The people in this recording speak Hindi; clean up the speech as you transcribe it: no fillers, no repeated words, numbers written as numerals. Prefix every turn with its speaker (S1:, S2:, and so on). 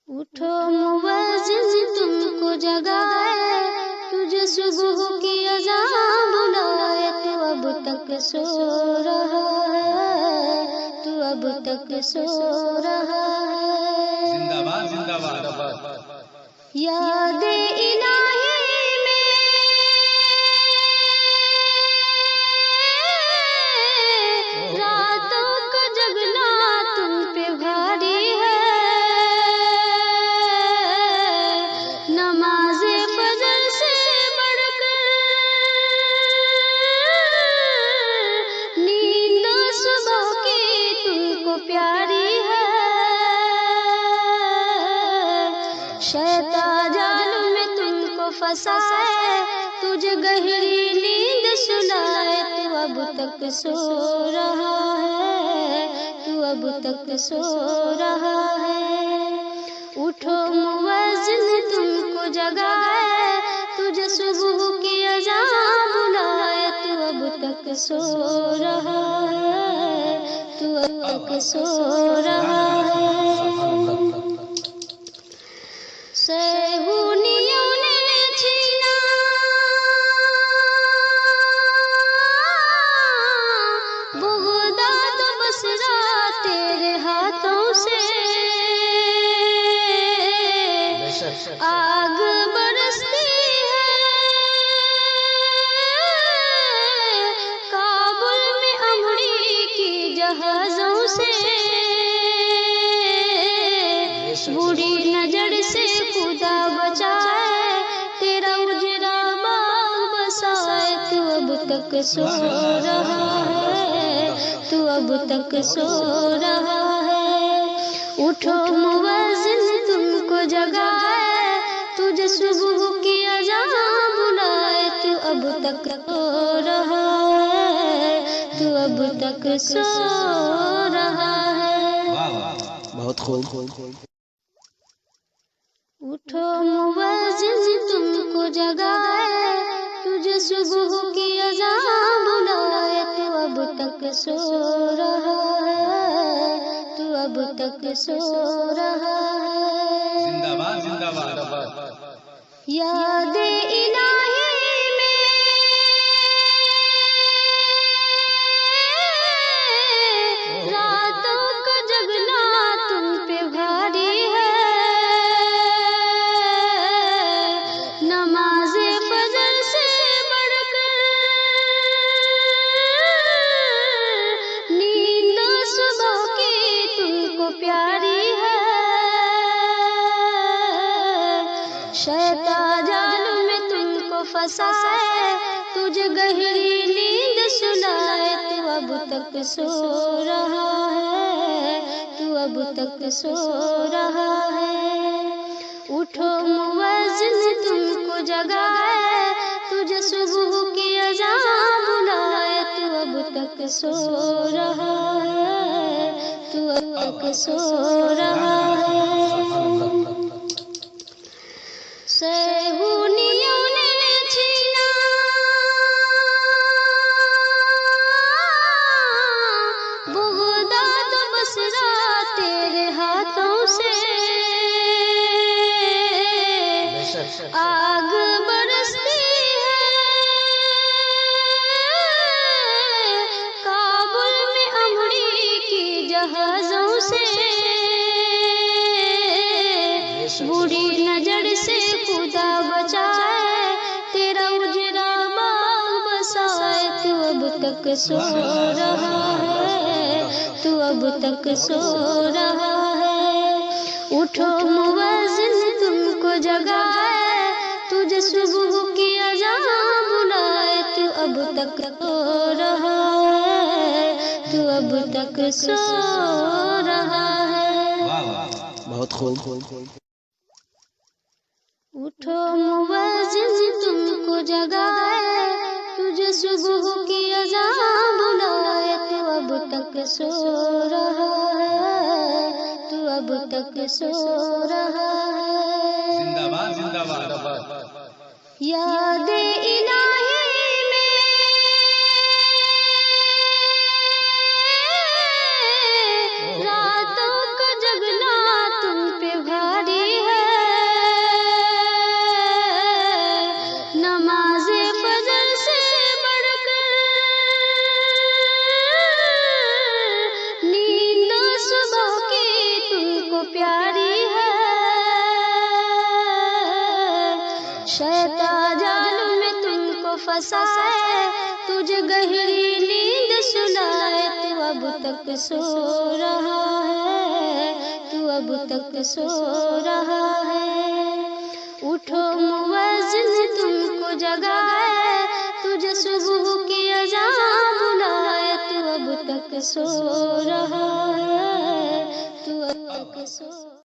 S1: उठो मुवज्जिन तुमको जगाए, तुझे सुबह की अज़ान बुलाए। तू अब तक सो रहा है, तू अब तक सो रहा है।
S2: जिंदाबाद जिंदाबाद।
S1: याद इलाही में रातों का जगना तुम पे भारी है। नमाज़े फजर से बढ़कर नींद सुबह की तुमको प्यारी है। शैतान जाल में तुमको फंसाए, तुझे गहरी नींद सुलाए। तू अब तक सो रहा है, तू अब तक सो रहा है। उठो मुवज्जिन तुमको जगाए, तुझे सुबह की अज़ान बुलाए। तू अब तक सो रहा है, तू अब तक सो रहा है। सहूनियों ने छीना बगदाद बसरा तेरे हाथों से। आग बरसती है काबुल में अमरी की जहाजों से। बुरी नजर से खुदा बचाए, तेरा उजरा बाग बसाए। तू अब तक सो रहा है, तू अब तक सो रहा है। उठो मुवज्जिन तुमको जगाए, तुझे सुबह की अज़ान बुलाए। तू अब तक सो रहा है, तू अब तक सो रहा है।
S2: बहुत खूब।
S1: उठो मुवज्जिन तुमको जगाए, तुझे सुबह की अज़ान बुलाए। तू अब तक सो रहा है, तू अब तक सो रहा है।
S2: जिंदाबाद जिंदाबाद।
S1: याद इलाही में रातों का जगना तुम पे भारी है। नमाज़े फजर से बढ़कर नींद सुबह की तुमको प्यारी है। शैतान जाल में तुमको फंसाए, तुझे गहरी नींद सुलाए। तू अब तक सो रहा है, तू अब तक सो रहा है। उठो मुवज्जिन तुमको जगाए, तुझे सुबह की अज़ान बुलाए। तू अब तक सो रहा है, तू अब तक सो रहा है। सहूनियों ने छीना बगदाद बसरा तेरे हाथों से। आग बरसती है काबुल में अमरी की जहाजों से। बुरी नजर से खुदा बचाए, तेरा उजरा बाग बसाए। तू अब तक सो रहा है, तू अब तक सो रहा है। उठो मुवज्जिन तुमको जगाए, तुझे सुबह की अज़ान बुलाए। तू अब तक सो रहा है, तू अब तक सो रहा है।
S2: बहुत खूब।
S1: उठो मुवज्जिन तुमको जगाए, तुझे सुबह की अज़ान बुलाए। तू अब तक सो रहा है, तू अब तक सो रहा है।
S2: जिंदाबाद जिंदाबाद।
S1: याद इलाही में रातों का जगना तुम पे भारी फंसाए, तुझे गहरी नींद सुनाए, तू अब तक सो रहा है, तू अब तक सो रहा है। उठो मुअज्जिन तुमको जगाए, तुझे सुबह की अज़ान बुलाए, तू अब तक सो रहा है, तू अब तक सो